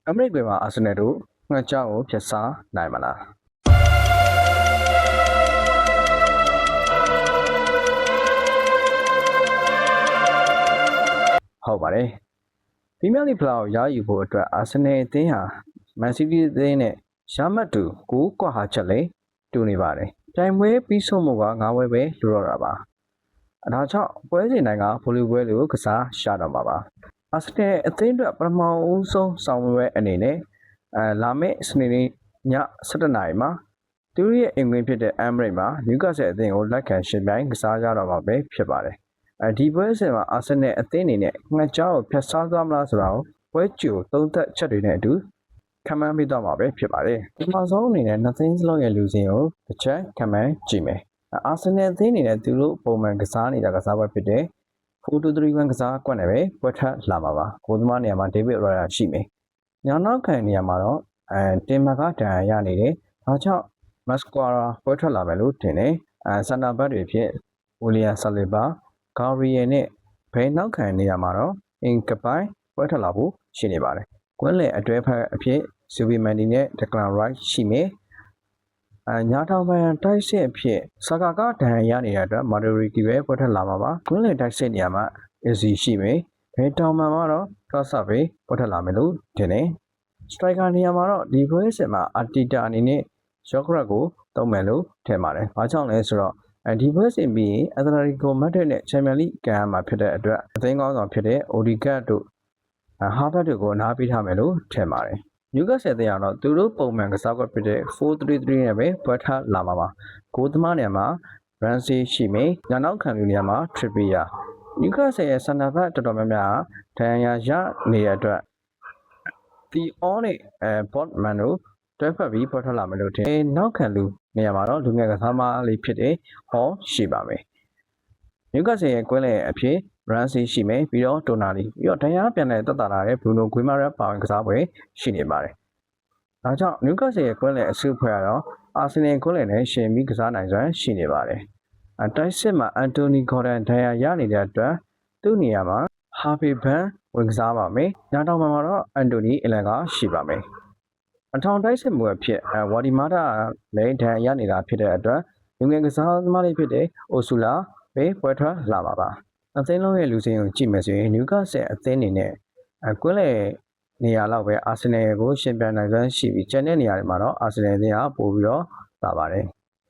အမေရိကန်မှာအာဆင်နယ်တို့ငှက်ကြောင်းကိုဖျက်စားနိုင်မလားဟုတ်ပါတယ်ပရီးမီးယားလိဂ်ဖလားကိုရယူဖို့အတွက်အာဆင်နယ်အသင်းဟာမန်စီးတီးအသင်းနဲ့ရမှတ်တူ9ကွာဟာချက်လေးတူနေပါတယ်ပြိုင်ပွဲပြီးဆုံးမှုက9ပွဲပဲလိုတော့တာပါဒါကြောင့်ပွဲစဉ်တိုင်းကဗိုလ်လုပွဲလိုကစားရှာတော့မှာပါအာဆင်နယ်အသင်းအတွက်ပထမဦးဆုံးဆောင်ပွဲအနေနဲ့လာမယ့်စနေနေ့ည7:00 နာရီမှာသူတို့ရဲ့အိမ်ကွင်းဖြစ်တဲ့ Emirates မှာနယူကာဆယ်အသင်းကိုလက်ခံရှင်ပြိုင်ကစားကြတော့မှာပဲဖြစ်ပါတယ်ဒီပွဲစဉ်မှာအာဆင်နယ်အသင်းအနေနဲ့ငှက်ကြောင်းကိုဖျက်စားသွားမလားဆိုတာကိုပွဲကြိုသုံးသက်ချက်တွေနဲ့အတူခန့်မှန်းပေးသွားမှာပဲဖြစ်ပါတယ်ဒီမှာဆုံးအနေနဲ့နှစ်သင်းစလုံးရဲ့လူစင်ကိုတစ်ချက်ခန့်မှန်းကြည့်မယ်အာဆင်နယ်အသင်းအနေနဲ့သူတို့ပုံမှန်ကစားနေတာကစားပွဲဖြစ်တဲ့ 4-2-3-1 ကစားကွက်နဲ့ပဲပွဲထပ်လာမှာပါကိုသမားနေရာမှာဒေးဗစ်ရော်ယာရှိမယ်ညာနောက်ခံနေရာမှာတော့တင်မာကဒဏ်ရာရနေတယ်ဒါကြောင့်မက်စကွာရာပွဲထွက်လာမယ်လို့ထင်တယ်စန်တာဘက်တွေဖြစ်ဝီလီယမ်ဆလီဘာဂါရီယယ်နဲ့ဘယ်နောက်ခံနေရာမှာတော့အင်ကပိုင်ပွဲထွက်လာဖို့ရှိနေပါတယ်ကွင်းလယ်အတွဲဖက်အဖြစ်ဆူဗီမန်ဒီနဲ့ဒက်ကလန်ရိုက်ရှိမယ်ညာထောင်ပန်တိုက်စစ်အဖြစ်ဆာကာကဒဏ်ရာရနေတဲ့အတွက်မာဒိုရီကီပဲပွဲထွက်လာမှာပါကွင်းလယ်တိုက်စစ်နေရာမှာအီဇီရှိမယ်ဘယ်တောင်မှမှာတော့ကဆပ်ပဲပွဲထွက်လာမယ်လို့ထင်တယ်စထရိုက်ကာနေရာမှာတော့ဒီပွဲစဉ်မှာအာတီတာအနေနဲ့ယော့ဂရက်ကိုသုံးမယ်လို့ထင်ပါတယ်။ဘာကြောင့်လဲဆိုတော့ဒီပွဲစဉ်ပြီးရင်အက်တလက်တီကိုမက်ဒရစ်နဲ့ချန်ပီယံလိကန်မှာဖြစ်တဲ့အတွက်အသင်းကောင်းဆောင်ဖြစ်တဲ့အိုဒီဂတ်တို့ဟာဘတ်တို့ကိုအနားပေးထားမယ်လို့ထင်ပါတယ်။နယူကာဆယ်အသင်းကတော့သူတို့ပုံမှန်ကစားကွက်ဖြစ်တဲ့ 4-3-3 နဲ့ပဲပွဲထားလာမှာပါ။ဂိုးသမားနေရာမှာရန်စီရှိမယ်။ညာနောက်ခံလူနေရာမှာထရစ်ပီယာနယူကာဆယ်ရဲ့စန်တာဘက်တော်တော်များများဒဏ်ရာရနေတဲ့အတွက်ဒီအော်နဲ့ဘော့မန်တို့တွဲဖက်ပြီးပေါ်ထွက်လာမယ်လို့ထင်နောက်ခံလူနေရာမှာတော့လူငယ်ကစားမလေးဖြစ်တဲ့ဟောရှိပါမယ်နယူကာဆယ်ရဲ့ကွင်းလယ်အဖြစ်ရန်စီရှိမယ်ပြီးတော့တိုနာလီပြီးတော့ဒဏ်ရာပြန်တဲ့တက်တာလာတဲ့ဘရူနိုဂွေမာရက်ပါဝင်ကစားပွဲရှိနေပါတယ်ဒါကြောင့်နယူကာဆယ်ရဲ့ကွင်းလယ်အစုဖွဲ့ကတော့အာဆင်နယ်ကွင်းလယ်နဲ့ရှင်ပြီးကစားနိုင်စွမ်းရှိနေပါတယ်တိုက်စစ်မှာအန်တိုနီဂေါ်ဒန်ဒဏ်ရာရနေတဲ့အတွက်သူ့နေရာမှာဟာဗီဘန်ဝင်ကစားပါမယ်ညာတောင်မှာတော့အန်တိုနီအလန်ကရှိပါမယ်အထောင်တိုက်စစ်မှုအဖြစ်ဝါဒီမာတာလည်းဒဏ်ရာရနေတာဖြစ်တဲ့အတွက်လူငယ်ကစားသမားလေးဖြစ်တဲ့အိုဆူလာပဲပွဲထွက်လာပါပါအသင်းလုံးရဲ့လူစင်ကိုကြည့်မယ်ဆိုရင်နယူကာဆယ်အသင်းအနေနဲ့ကွင်းလယ်နေရာလောက်ပဲအာဆင်နယ်ကိုရှင်ပြိုင်နိုင်စွမ်းရှိပြီးကျန်တဲ့နေရာတွေမှာတော့အာဆင်နယ်အသင်းကပိုပြီးတော့လာပါတယ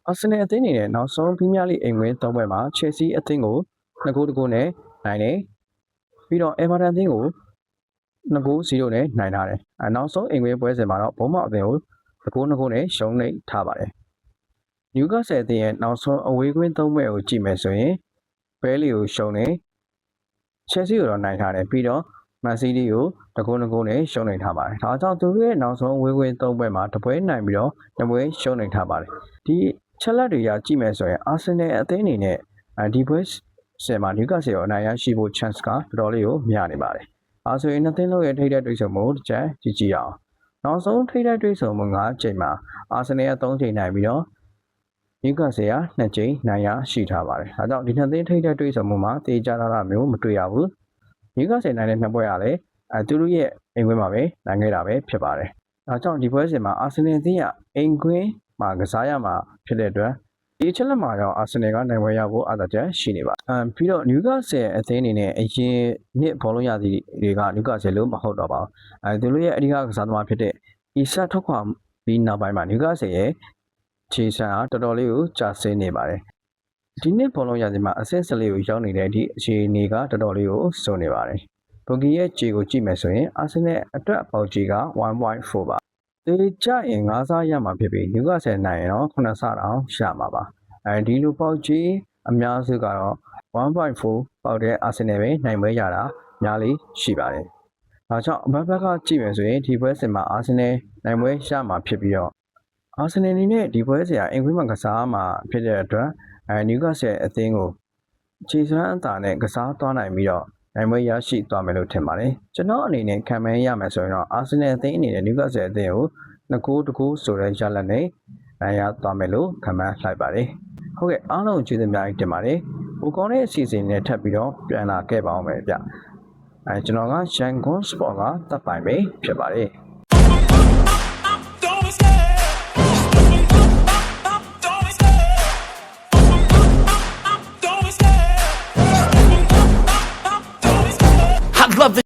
်အာဆင်နယ်အသင်းအနေနဲ့နောက်ဆုံးပရီးမီးယားလိအိမ်ဝင်၃ပွဲမှာချယ်ဆီအသင်းကို2-1နဲ့နိုင်တယ်ပြီးတော့အေဗာတန်အသင်းကို2-0နဲ့နိုင်ထားတယ်နောက်ဆုံးအိမ်ဝင်ပွဲစဉ်မှာတော့ဘုံမောက်အသင်းကို2-2နဲ့ရှုံးနိမ့်ထားပါတယ်နယူကာဆယ်အသင်းရဲ့နောက်ဆုံးအဝေးကွင်း၃ပွဲကိုကြည့်မယ်ဆိုရင်ဘဲလီကိုရှုံးတယ်ချယ်ဆီကိုတော့နိုင်ထားတယ်ပြီးတော့မန်စီးတီးကို2-2နဲ့ရှုံးနိမ့်ထားပါတယ်ဒါကြောင့်သူတို့ရဲ့နောက်ဆုံးအဝေးကွင်း၃ပွဲမှာတစ်ပွဲနိုင်ပြီးတော့တစ်ပွဲရှုံးနိမ့်ထားပါတယ်ဒီချက်လက်တွေကကြည့်မယ်ဆိုရင်အာဆင်နယ်အသင်းအနေနဲ့ဒီပွဲစဉ်မှာနယူကာဆယ်ကိုအနိုင်ရရှိဖို့ chance ကတော်တော်လေးကိုများနေပါတယ်အဲဆိုရင်နှစ်သင်းလုံးရဲ့ထိပ်တိုက်တွေ့ဆုံမှုတစ်ချက်ကြည့်အောင်နောက်ဆုံးထိပ်တိုက်တွေ့ဆုံမှု9ချိန်မှာအာဆင်နယ်က3ချိန်နိုင်ပြီးတော့နယူကာဆယ်က2ချိန်နိုင်ရရှိထားပါတယ်ဒါကြောင့်ဒီနှစ်သင်းထိပ်တိုက်တွေ့ဆုံမှုမှာတေချာတာမျိုးမတွေ့ရဘူးနယူကာဆယ်နိုင်တဲ့နှစ်ပွဲကလည်းသူတို့ရဲ့အိမ်ကွင်းမှာပဲနိုင်ခဲ့တာပဲဖြစ်ပါတယ်ဒါကြောင့်ဒီပွဲစဉ်မှာအာဆင်နယ်အသင်းကအိမ်ကွင်းမှာကစားရမှာဖြစ်တဲ့အတွက်ဒီချက်လက်မှာတော့အာဆင်နယ်ကနိုင်ပွဲရဖို့အားသာချက်ရှိနေပါပြီးတော့နယူကာဆယ်အသင်းအနေနဲ့အရင်နှစ်ဘောလုံးရသည်တွေကနယူကာဆယ်လို့မဟုတ်တော့ပါဘူးသူတို့ရဲ့အဓိကကစားသမားဖြစ်တဲ့အီဆာထွက်ခွာပြီးနောက်ပိုင်းမှာနယူကာဆယ်ရဲ့ခြေစံအားတော်တော်လေးကိုကျဆင်းနေပါတယ်ဒီနှစ်ဘောလုံးရသည်မှာအဆင့်14ကိုရောက်နေတဲ့ဒီအခြေအနေကတော်တော်လေးကိုစိုးနေပါတယ်ဘိုဂီရဲ့ခြေကိုကြည့်မယ်ဆိုရင်အာဆင်နယ်အတွက်အပေါက်ကြီးက 1.4 ပါတေကြရင်9စားရမှာဖြစ်ပြီးနယူကာဆယ်နိုင်ရင်တော့9စားတောင်ရမှာပါဒီလိုပေါက်ကြီးအများစုကတော့ 1.4 ပေါက်တဲ့အာဆင်နယ်ပဲနိုင်ပွဲရတာများလေးရှိပါတယ်ဒါကြောင့်အဘက်ဘက်ကကြည့်မယ်ဆိုရင်ဒီပွဲစဉ်မှာအာဆင်နယ်နိုင်ပွဲရမှာဖြစ်ပြီးတော့အာဆင်နယ်အနေနဲ့ဒီပွဲစဉ်ကအင်ကွင်းမှာကစားမှာဖြစ်တဲ့အတွက်နယူကာဆယ်အသင်းကိုခြေစွမ်းအသာနဲ့ကစားသွားနိုင်ပြီးတော့နိုင်ပွဲရရှိသွားမယ်လို့ထင်ပါတယ်ကျွန်တော်အနေနဲ့ခံမှန်းရမယ်ဆိုရင်တော့အာဆင်နယ်အသင်းအနေနဲ့နယူကာဆယ်အသင်းကို2-2ဆိုတဲ့ရလဒ်နဲ့နိုင်ရသွားမယ်လို့ခံမှန်းလိုက်ပါတယ်ဟုတ်ကဲ့အားလုံးကျေးဇူးများတင်ပါတယ်ဟိုကောင်းတဲ့အစီအစဉ်နဲ့ထပ်ပြီးတော့ပြန်လာခဲ့ပါအောင်မယ်ဗျကျွန်တော်ကရန်ကုန်စပေါ့ကတပ်ပိုင်ပဲဖြစ်ပါတယ် love the